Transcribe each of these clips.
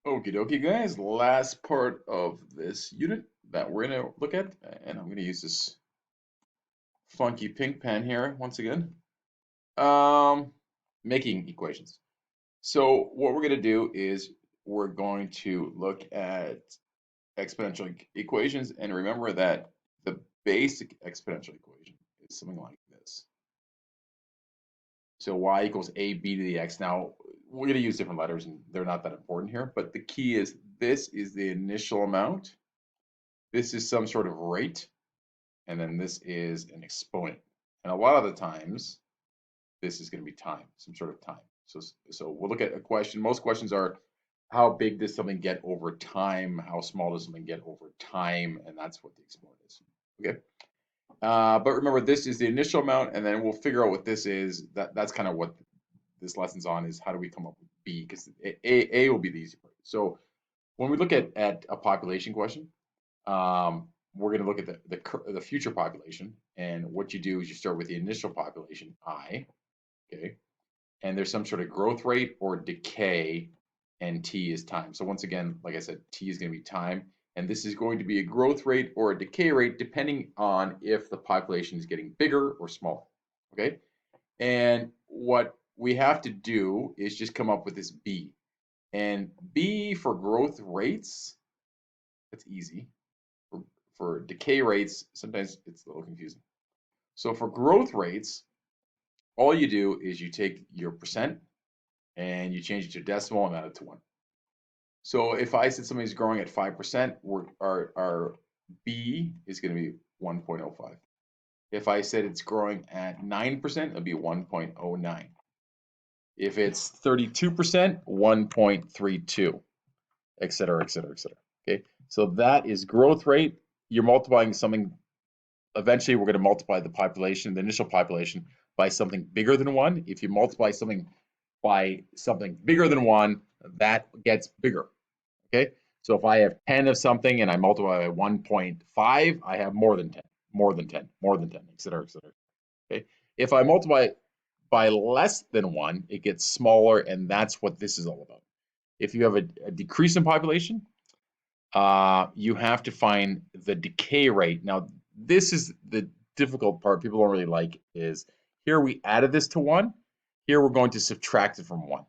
Okie dokie, guys. Last part of this unit that we're going to look at, and I'm going to use this funky pink pen here once again. Um, Making equations. So what we're going to do is we're going to look at exponential equations, and remember that the basic exponential equation is something like this. So y equals ab to the x. Now, we're going to use different letters, and they're not that important here, but the key is this is the initial amount. This is some sort of rate, and then this is an exponent. And a lot of the times, this is going to be time, some sort of time. So we'll look at a question. Most questions are, how big does something get over time? How small does something get over time? And that's what the exponent is. Okay. But remember, this is the initial amount, and then we'll figure out what this is. That's kind of what this lesson's on, is how do we come up with B? Because A will be the easy part. So when we look at a population question, we're going to look at the future population, and what you do is you start with the initial population, I, okay, and there's some sort of growth rate or decay, and T is time. So once again, like I said, T is going to be time, and this is going to be a growth rate or a decay rate depending on if the population is getting bigger or smaller, okay? And what we have to do is just come up with this B. And B for growth rates, that's easy. For decay rates, sometimes it's a little confusing. So for growth rates, all you do is you take your percent and you change it to decimal and add it to 1. So if I said somebody's growing at 5%, our B is going to be 1.05. If I said it's growing at 9%, it'll be 1.09. If it's 32%, 1.32, et cetera, et cetera, et cetera. Okay, so that is growth rate. You're multiplying something. Eventually, we're going to multiply the population, the initial population, by something bigger than 1. If you multiply something by something bigger than 1, that gets bigger. Okay, so if I have 10 of something and I multiply by 1.5, I have more than 10, more than 10, more than 10, et cetera, et cetera. Okay, if I multiply by less than 1, it gets smaller, and that's what this is all about. If you have a decrease in population, you have to find the decay rate. Now, this is the difficult part people don't really like, is here we added this to 1. Here we're going to subtract it from 1.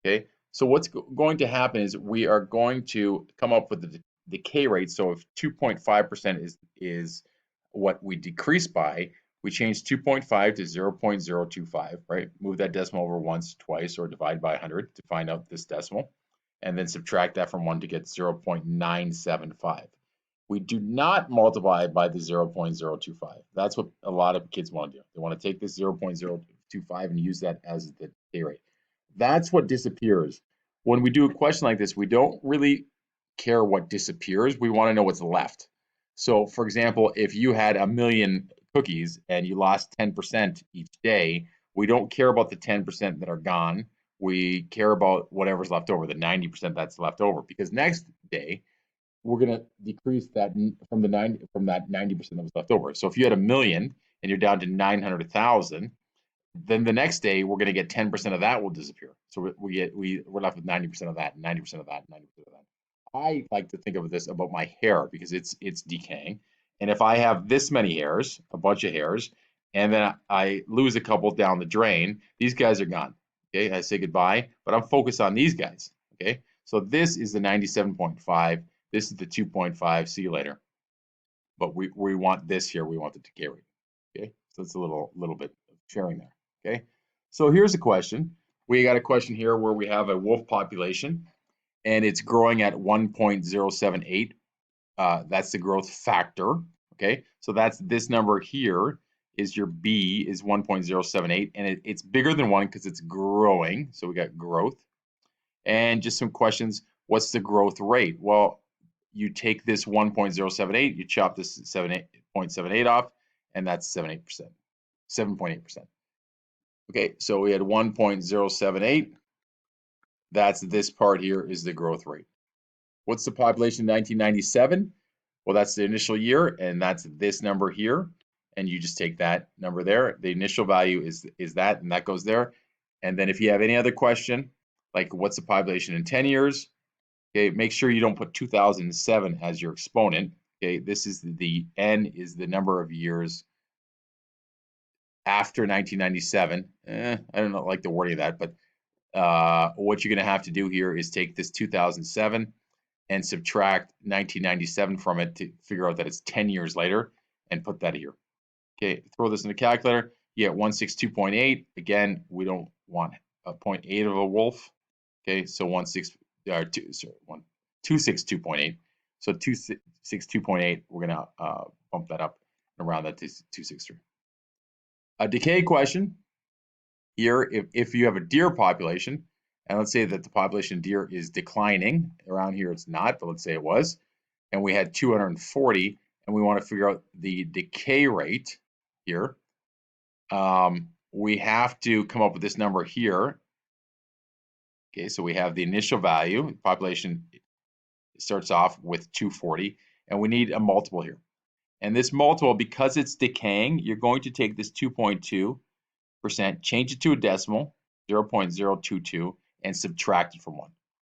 Okay, so what's going to happen is we are going to come up with the decay rate. So if 2.5% is what we decrease by, we change 2.5 to 0.025, right? Move that decimal over once, twice, or divide by 100 to find out this decimal, and then subtract that from 1 to get 0.975. We do not multiply by the 0.025. That's what a lot of kids want to do. They want to take this 0.025 and use that as the decay rate. That's what disappears. When we do a question like this, we don't really care what disappears. We want to know what's left. So, for example, if you had a million cookies and you lost 10% each day, we don't care about the 10% that are gone. We care about whatever's left over, the 90% that's left over, because next day we're going to decrease that from that 90% that was left over. So if you had a million and you're down to 900,000, then the next day we're going to get 10% of that will disappear. So we're left with 90% of that, 90% of that, 90% of that. I like to think of this about my hair because it's decaying. And if I have this many hairs, a bunch of hairs, and then I lose a couple down the drain, these guys are gone. Okay, I say goodbye, but I'm focused on these guys. Okay, so this is the 97.5. This is the 2.5. See you later. But we want this here. We want the decay rate. Okay, so it's a little bit of sharing there. Okay, so here's a question. We got a question here where we have a wolf population and it's growing at 1.078. That's the growth factor. Okay, so that's this number here is your B is 1.078, and it's bigger than 1 because it's growing. So we got growth. And just some questions. What's the growth rate? Well, you take this 1.078, you chop this 7.78 off, and that's 7.8%. 7.8%. Okay, so we had 1.078. That's this part here is the growth rate. What's the population in 1997? Well, that's the initial year, and that's this number here. And you just take that number there. The initial value is that, and that goes there. And then if you have any other question, like what's the population in 10 years? Okay, make sure you don't put 2007 as your exponent. Okay, this is the n is the number of years after 1997. I don't know, like the wording of that, but what you're going to have to do here is take this 2007 and subtract 1997 from it to figure out that it's 10 years later and put that here. Okay, throw this in the calculator. You get 162.8. Again, we don't want a 0.8 of a wolf. Okay, so 262.8. So 262.8, we're going to bump that up and round that to 263. A decay question here, if you have a deer population, and let's say that the population of deer is declining, around here it's not, but let's say it was, and we had 240, and we want to figure out the decay rate here, we have to come up with this number here. Okay, so we have the initial value, population starts off with 240, and we need a multiple here. And this multiple, because it's decaying, you're going to take this 2.2%, change it to a decimal, 0.022, and subtract it from 1.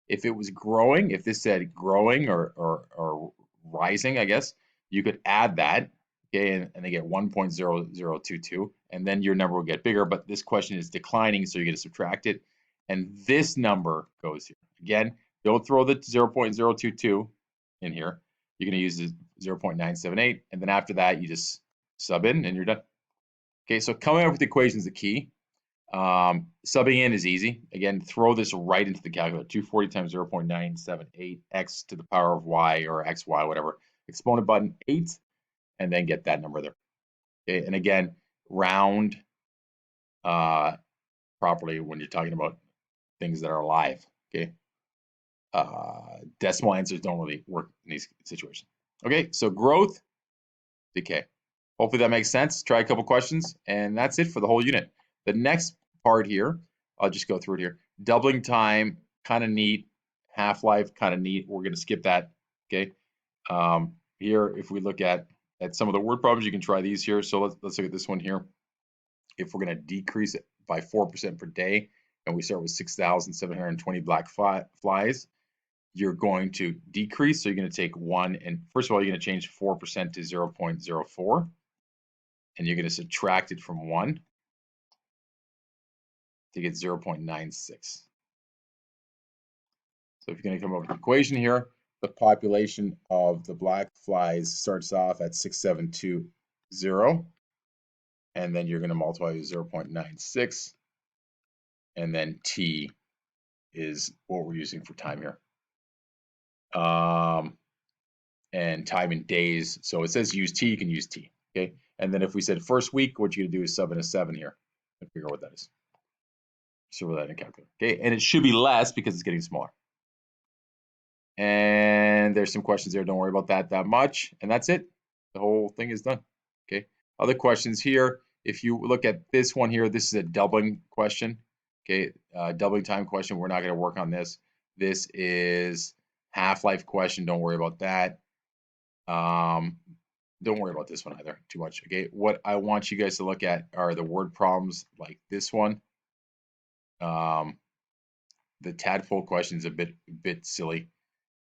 If it was growing, if this said growing or rising, I guess, you could add that, okay, and they get 1.0022, and then your number will get bigger, but this question is declining, so you're going to subtract it, and this number goes here. Again, don't throw the 0.022 in here. You're going to use the 0.978, and then after that, you just sub in, and you're done. Okay, so coming up with the equation is the key. Subbing in is easy. Again, throw this right into the calculator. 240 times 0.978 x to the power of y or xy, whatever. Exponent button 8, and then get that number there. Okay, and again, round properly when you're talking about things that are alive. Okay, decimal answers don't really work in these situations. Okay, so growth, decay. Hopefully that makes sense. Try a couple questions, and that's it for the whole unit. The next part here, I'll just go through it here. Doubling time, kind of neat. HalfLife, kind of neat. We're going to skip that. Okay. Here, if we look at some of the word problems, you can try these here. So let's look at this one here. If we're going to decrease it by 4% per day, and we start with 6,720 black flies, you're going to decrease. So you're going to take 1, and first of all, you're going to change 4% to 0.04. And you're going to subtract it from 1 to get 0.96. So if you're going to come up with an equation here, the population of the black flies starts off at 6,720, and then you're going to multiply with 0.96, and then t is what we're using for time here. And time in days, so it says use t, you can use t. Okay, and then if we said first week, what you're going to do is sub in a 7 here and figure out what that is. So that in a calculator. Okay, and it should be less because it's getting smaller. And there's some questions there. Don't worry about that much. And that's it. The whole thing is done. Okay. Other questions here. If you look at this one here, this is a doubling question. Okay. Doubling time question. We're not going to work on this. This is HalfLife question. Don't worry about that. Don't worry about this one either too much. Okay. What I want you guys to look at are the word problems like this one. The tadpole question is a bit silly.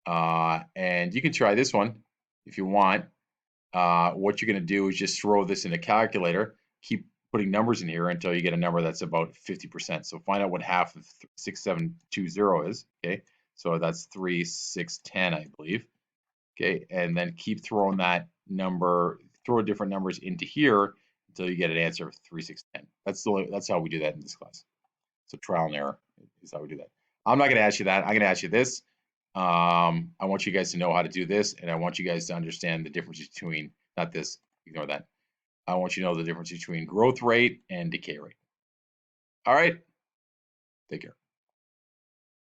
And you can try this one if you want. What you're going to do is just throw this in a calculator, keep putting numbers in here until you get a number that's about 50%. So find out what half of 6720 is. Okay, so that's 3610, I believe. Okay, and then keep throwing that number, throw different numbers into here until you get an answer of 3610. That's how we do that in this class. So trial and error is how we do that. I'm not going to ask you that. I'm going to ask you this. I want you guys to know how to do this, and I want you guys to understand the difference between, not this, ignore that. I want you to know the difference between growth rate and decay rate. All right, take care.